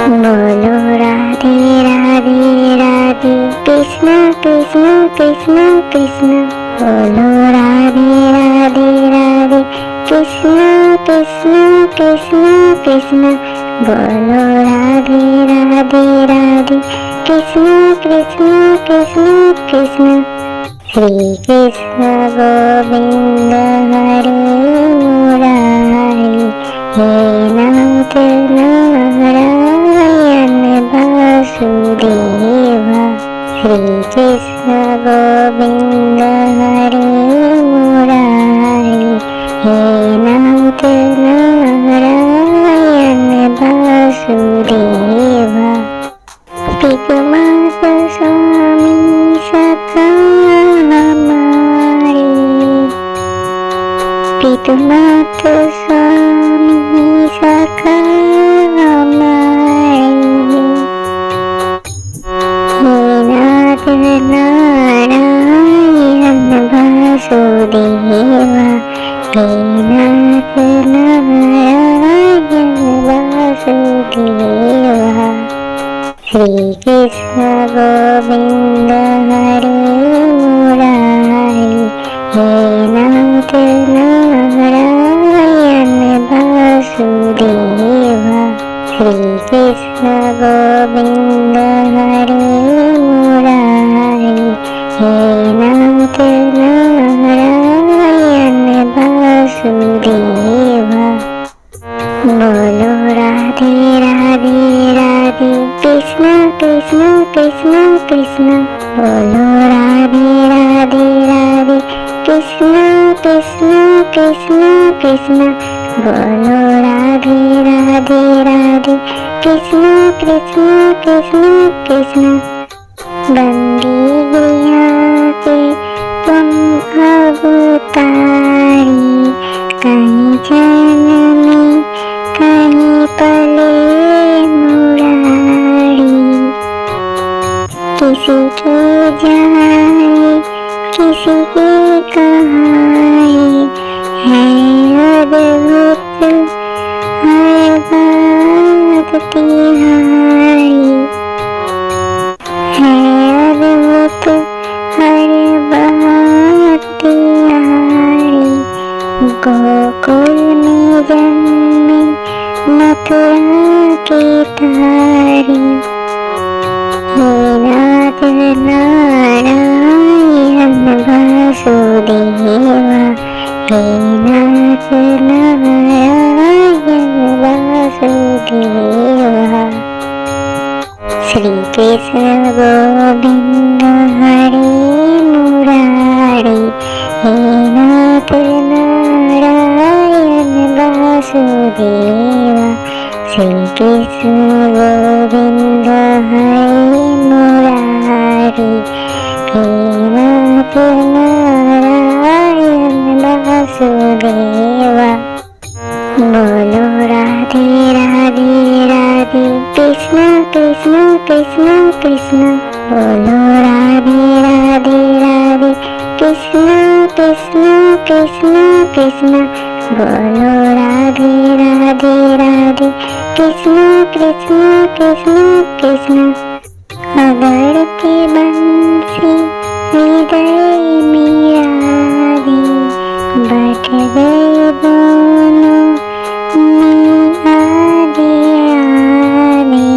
बोलो राधे राधे राधे कृष्ण कृष्ण कृष्ण कृष्ण। बोलो राधे राधे राधे कृष्ण कृष्ण कृष्ण कृष्ण। बोलो राधे राधे राधे कृष्ण कृष्ण कृष्ण कृष्ण। श्री कृष्ण गोविंद हरे मुरारी हे नाथ नारायण वासुदेवा। श्री कृष्ण गोविंद हरे मुरारी हे नाथ नारायण वासुदेवा। पितुमाता स्वामी सखा हमारे। पितुमाता स्वामी सखा हमारे। हे नाथ नारायण वासुदेवा। हे नाथ नारायण वासुदेवा। श्री कृष्ण गोविंद हरे मुरारी हे नाथ नारायण वासुदेवा। श्री कृष्ण गोविंद हरे मुरारी हे नाथ नारायण वासुदेवा। बोलो राधे राधे राधे कृष्ण कृष्ण कृष्ण कृष्ण। बोलो राधे राधे राधे कृष्ण कृष्ण कृष्ण कृष्ण। बोलो राधे राधे राधे कृष्ण कृष्ण कृष्ण कृष्ण। बंदी गया के तुम अवतारी कहीं जन्म में कहीं पले मुरारी। किसी के जाए किसी के कहाए है अद्भुत हर बात तिहारी। है अद्भुत हर बात तिहारी। गोकुल में जन्मे मथुरा की तारी। हे नाथ नारायण वासुदेवा। हे नाथ नारायण वासुदेवा। श्री कृष्ण गोविंद हरे मुरारी हे नाथ नारायण वासुदेवा। श्री कृष्ण गोविंद हरे मुरारी हे नाथ नारायण वासुदेवा। बोलो राधे राधे राधे कृष्ण कृष्ण कृष्ण कृष्ण। बोलो राधे राधे राधे कृष्ण कृष्ण कृष्ण कृष्ण। बोलो राधे राधे राधे कृष्ण कृष्ण कृष्ण कृष्ण। अगर के बंसी हृदय मेरा दी बट गए दोनों में आधे आधे।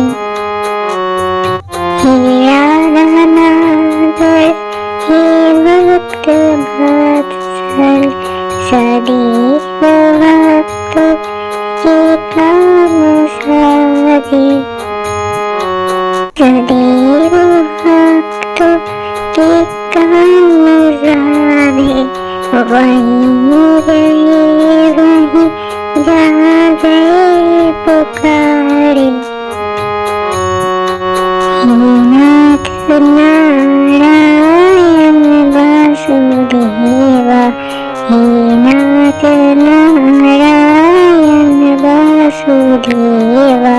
हे राधा नागर हे भक्त वत्सल सदैव भक्त के काम साधे। सदैव भक्त के काम साधे। वहीं रहे वहीं जहाँ गए पुकारे। हे नाथ नारायण वासुदेवा। हे नाथ नारायण वासुदेवा।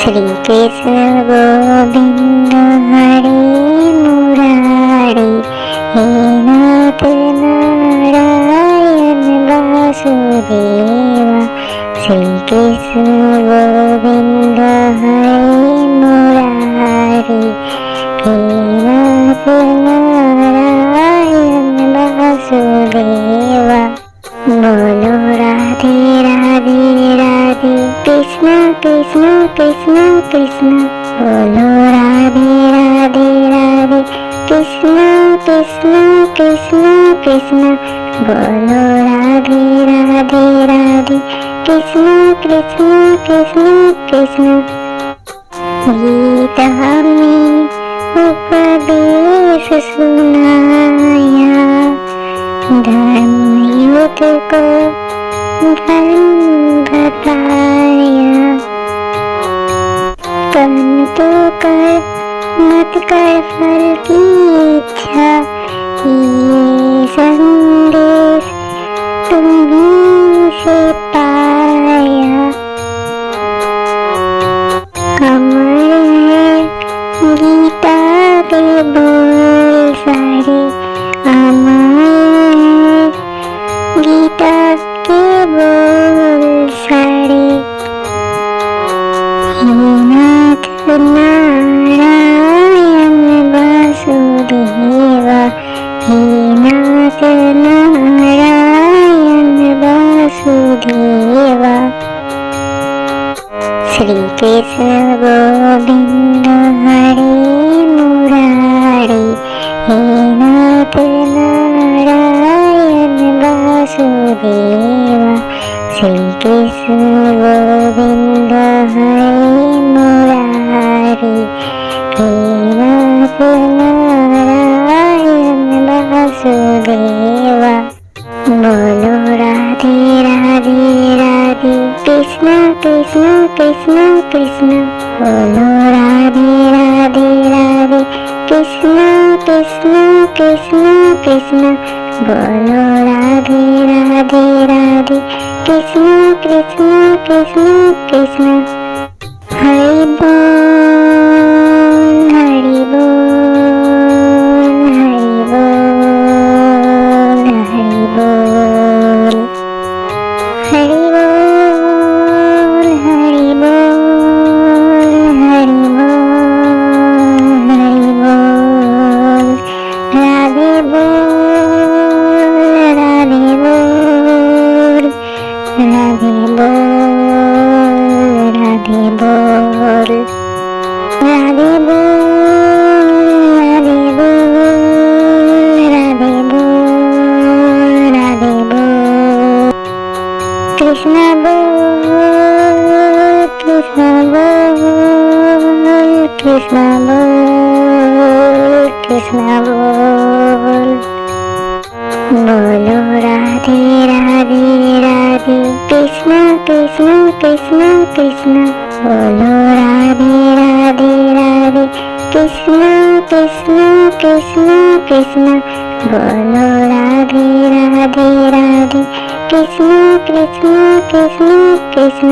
श्री कृष्ण गोविंद हरे मुरारी हे नाथ नारायण वासुदेवा। श्री कृष्ण गोविंद नारायण वासुदेवा। बोलो राधे राधे राधे कृष्ण कृष्ण कृष्ण कृष्ण। बोलो राधे राधे राधे कृष्ण कृष्ण कृष्ण कृष्ण। बोलो राधे राधे राधे कृष्ण कृष्ण कृष्ण कृष्ण। गीता में उपदेश सुनाया, धर्म युद्ध को धर्म बताया। कर्म तो कर मत कर फल की इच्छा, ये संदेश तुम्हीं से पाया। अमर है गीता के बोल सारे, अमर है गीता के बोल सारे। हे नाथ नारायण वासुदेवा, हे नाथ नारायण वासुदेवा। श्री कृष्ण गोविंद हरे मुरारी, हे नाथ नारायण वासुदेवा। श्री कृष्ण गोविंद हरे मुरारी, हे नाथ नारायण वासुदेवा। बोलो राधे राधे राधे कृष्ण कृष्ण कृष्ण कृष्ण। बोलो राधे राधे राधे कृष्ण कृष्ण कृष्ण कृष्ण। बोलो राधे राधे राधे कृष्ण कृष्ण कृष्ण कृष्ण। हरि बोल हरि बोल हरि बोल हरि बोल हरि बोल हरि बोल हरि बोल हरि बोल। राधे बोल राधे बोल राधे बोल राधे बोल राधे बोल राधे बोल राधे बोल राधे बोल। कृष्ण बोल कृष्ण बोल कृष्ण बोल कृष्ण बोल। बोलो राधे राधे राधे कृष्ण कृष्ण कृष्ण कृष्ण। बोलो राधे राधे राधे कृष्ण कृष्ण कृष्ण कृष्ण। बोलो राधे राधे राधे कृष्ण कृष्ण कृष्ण कृष्ण।